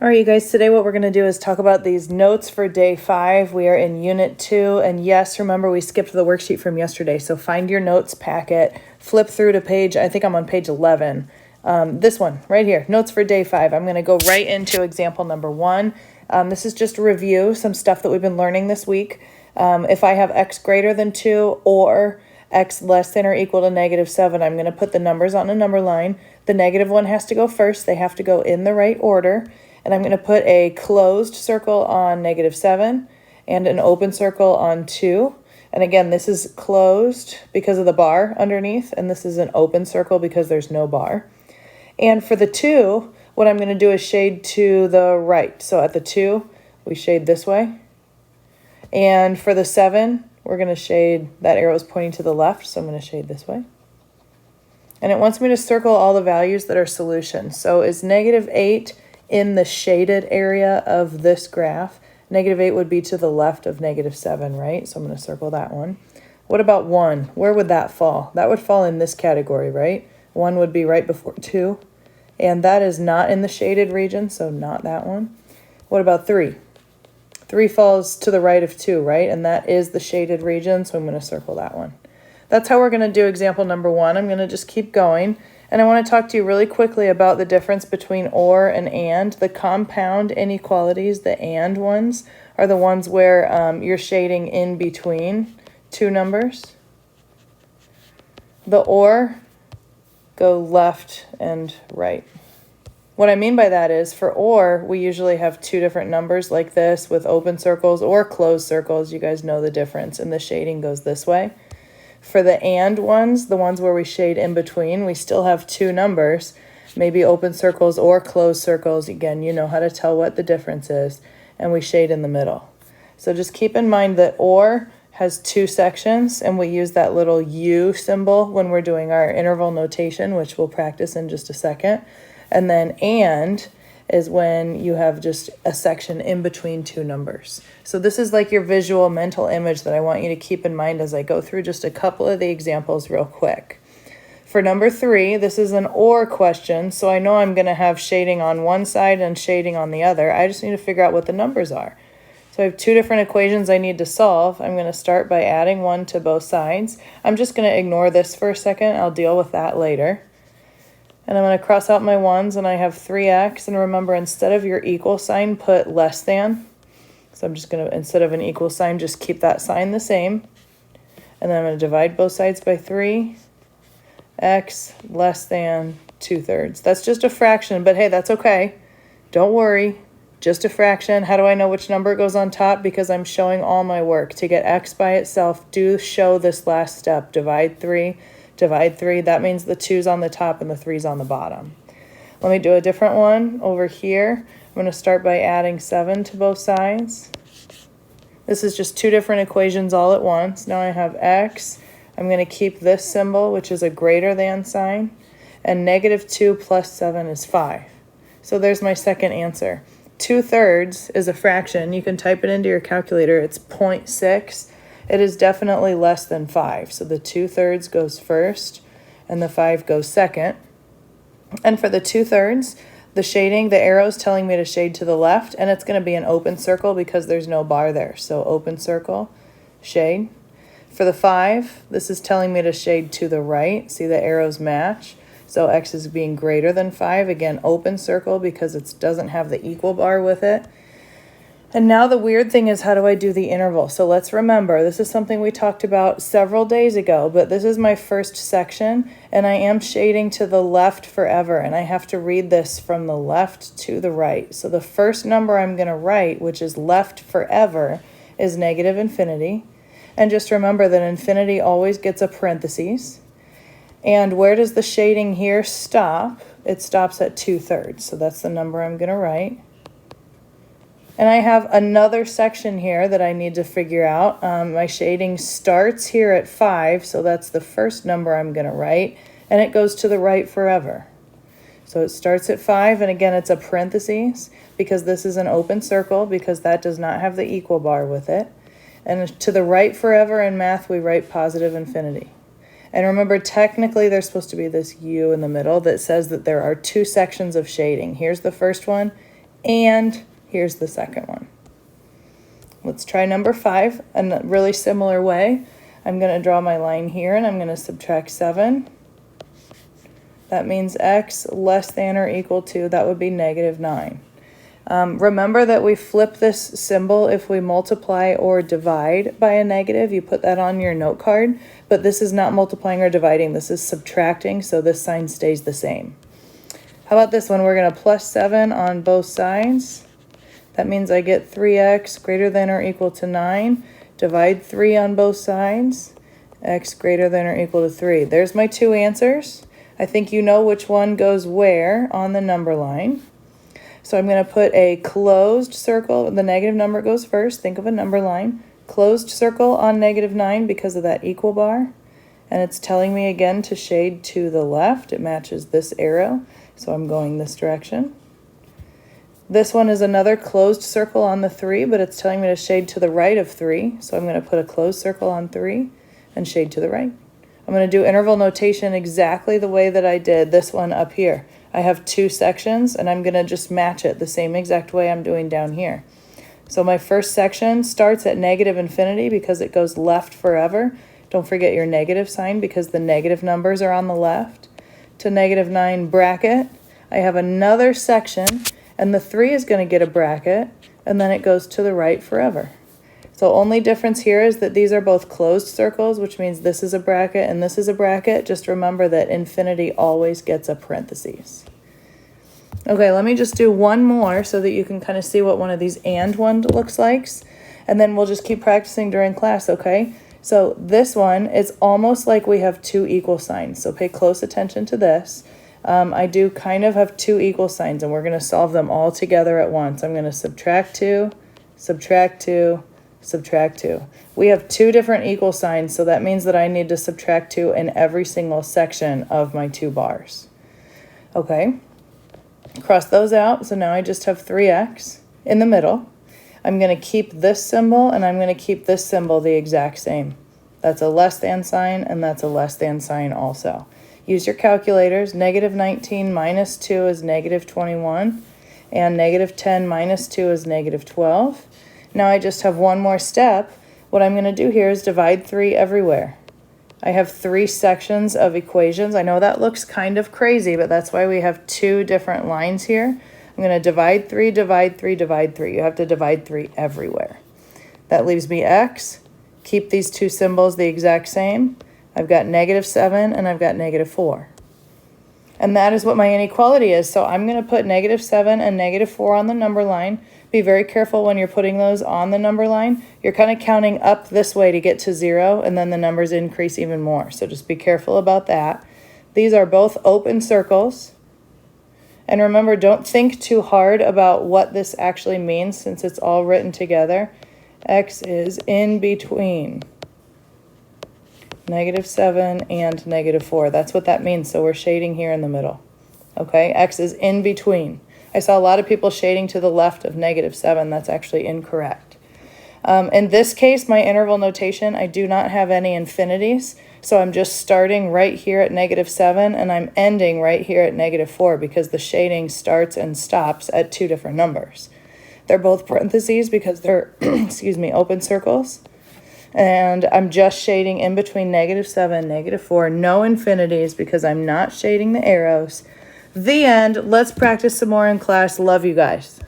All right, you guys, today what we're going to do is talk about these notes for day 5. We are in unit 2, and yes, remember we skipped the worksheet from yesterday, so find your notes packet, flip through to page, I think I'm on page 11. This one right here, notes for day 5. I'm going to go right into example number 1. This is just a review, some stuff that we've been learning this week. If I have x greater than 2 or x less than or equal to -7, I'm going to put the numbers on a number line. The negative one has to go first. They have to go in the right order. And I'm going to put a closed circle on -7 and an open circle on 2. And again, this is closed because of the bar underneath, and this is an open circle because there's no bar. And for the 2, what I'm going to do is shade to the right. So at the 2, we shade this way. And for the 7, we're going to shade, that arrow is pointing to the left, so I'm going to shade this way. And it wants me to circle all the values that are solutions. So is -8 in the shaded area of this graph? -8 would be to the left of -7, right? So I'm going to circle that one. What about 1? Where would that fall? That would fall in this category, right? 1 would be right before 2. And that is not in the shaded region, so not that one. What about 3? 3 falls to the right of 2, right? And that is the shaded region, so I'm going to circle that one. That's how we're going to do example number 1. I'm going to just keep going. And I want to talk to you really quickly about the difference between or and. The compound inequalities, the and ones, are the ones where you're shading in between two numbers. The or go left and right. What I mean by that is for or, we usually have 2 different numbers like this with open circles or closed circles. You guys know the difference, and the shading goes this way. For the and ones, the ones where we shade in between, we still have 2 numbers, maybe open circles or closed circles. Again, you know how to tell what the difference is, and we shade in the middle. So just keep in mind that or has 2 sections, and we use that little U symbol when we're doing our interval notation, which we'll practice in just a second. And then and is when you have just a section in between 2 numbers. So this is like your visual mental image that I want you to keep in mind as I go through just a couple of the examples real quick. For number 3, this is an or question, so I know I'm going to have shading on one side and shading on the other. I just need to figure out what the numbers are. So I have 2 different equations I need to solve. I'm going to start by adding 1 to both sides. I'm just going to ignore this for a second. I'll deal with that later. And I'm going to cross out my 1s, and I have 3x. And remember, instead of your equal sign, put less than. So I'm just going to, instead of an equal sign, just keep that sign the same. And then I'm going to divide both sides by 3. X less than 2/3. That's just a fraction, but hey, that's okay. Don't worry. Just a fraction. How do I know which number goes on top? Because I'm showing all my work. To get x by itself, do show this last step. Divide 3. Divide 3, that means the 2's on the top and the 3's on the bottom. Let me do a different one over here. I'm going to start by adding 7 to both sides. This is just 2 different equations all at once. Now I have x. I'm going to keep this symbol, which is a greater than sign. And -2 plus 7 is 5. So there's my second answer. 2/3 is a fraction. You can type it into your calculator. It's 0.6. It is definitely less than 5. So the 2/3 goes first and the 5 goes second. And for the 2/3, the shading, the arrow is telling me to shade to the left, and it's going to be an open circle because there's no bar there. So open circle, shade. For the 5, this is telling me to shade to the right. See, the arrows match. So x is being greater than 5. Again, open circle because it doesn't have the equal bar with it. And now the weird thing is, how do I do the interval? So let's remember, this is something we talked about several days ago, but this is my first section, and I am shading to the left forever, and I have to read this from the left to the right. So the first number I'm going to write, which is left forever, is -infinity. And just remember that infinity always gets a parentheses. And where does the shading here stop? It stops at 2/3, so that's the number I'm going to write. And I have another section here that I need to figure out. My shading starts here at 5, so that's the first number I'm going to write, and it goes to the right forever. So it starts at 5, and again, it's a parentheses because this is an open circle because that does not have the equal bar with it. And to the right forever in math, we write positive infinity. And remember, technically, there's supposed to be this U in the middle that says that there are 2 sections of shading. Here's the first one. And here's the second one. Let's try number 5 in a really similar way. I'm going to draw my line here and I'm going to subtract 7. That means x less than or equal to, that would be -9. Remember that we flip this symbol if we multiply or divide by a negative. You put that on your note card, but this is not multiplying or dividing. This is subtracting, so this sign stays the same. How about this one? We're going to plus 7 on both sides. That means I get 3x greater than or equal to 9. Divide 3 on both sides. X greater than or equal to 3. There's my two answers. I think you know which one goes where on the number line. So I'm going to put a closed circle. The negative number goes first. Think of a number line. Closed circle on -9 because of that equal bar. And it's telling me again to shade to the left. It matches this arrow. So I'm going this direction. This one is another closed circle on the 3, but it's telling me to shade to the right of 3. So I'm going to put a closed circle on 3 and shade to the right. I'm going to do interval notation exactly the way that I did this one up here. I have 2 sections, and I'm going to just match it the same exact way I'm doing down here. So my first section starts at -infinity because it goes left forever. Don't forget your negative sign because the negative numbers are on the left. To -9 bracket, I have another section, and the 3 is going to get a bracket, and then it goes to the right forever. So only difference here is that these are both closed circles, which means this is a bracket and this is a bracket. Just remember that infinity always gets a parentheses. Okay, let me just do one more so that you can kind of see what one of these and one looks like, and then we'll just keep practicing during class, okay? So this one is almost like we have 2 equal signs, so pay close attention to this. I do kind of have 2 equal signs, and we're going to solve them all together at once. I'm going to subtract 2, subtract 2, subtract 2. We have 2 different equal signs, so that means that I need to subtract 2 in every single section of my 2 bars. Okay, cross those out, so now I just have 3x in the middle. I'm going to keep this symbol, and I'm going to keep this symbol the exact same. That's a less than sign, and that's a less than sign also. Use your calculators. -19 minus 2 is -21, and -10 minus 2 is -12. Now I just have one more step. What I'm going to do here is divide 3 everywhere. I have 3 sections of equations. I know that looks kind of crazy, but that's why we have 2 different lines here. I'm going to divide 3, divide 3, divide 3. You have to divide 3 everywhere. That leaves me x. Keep these 2 symbols the exact same. I've got -7 and I've got -4. And that is what my inequality is. So I'm going to put -7 and -4 on the number line. Be very careful when you're putting those on the number line. You're kind of counting up this way to get to 0, and then the numbers increase even more. So just be careful about that. These are both open circles. And remember, don't think too hard about what this actually means since it's all written together. X is in between -7 and -4. That's what that means. So we're shading here in the middle. Okay, X is in between. I saw a lot of people shading to the left of -7. That's actually incorrect. In this case, my interval notation, I do not have any infinities. So I'm just starting right here at -7 and I'm ending right here at -4 because the shading starts and stops at 2 different numbers. They're both parentheses because they're, excuse me, open circles. And I'm just shading in between -7, -4, no infinities because I'm not shading the arrows. The end. Let's practice some more in class. Love you guys.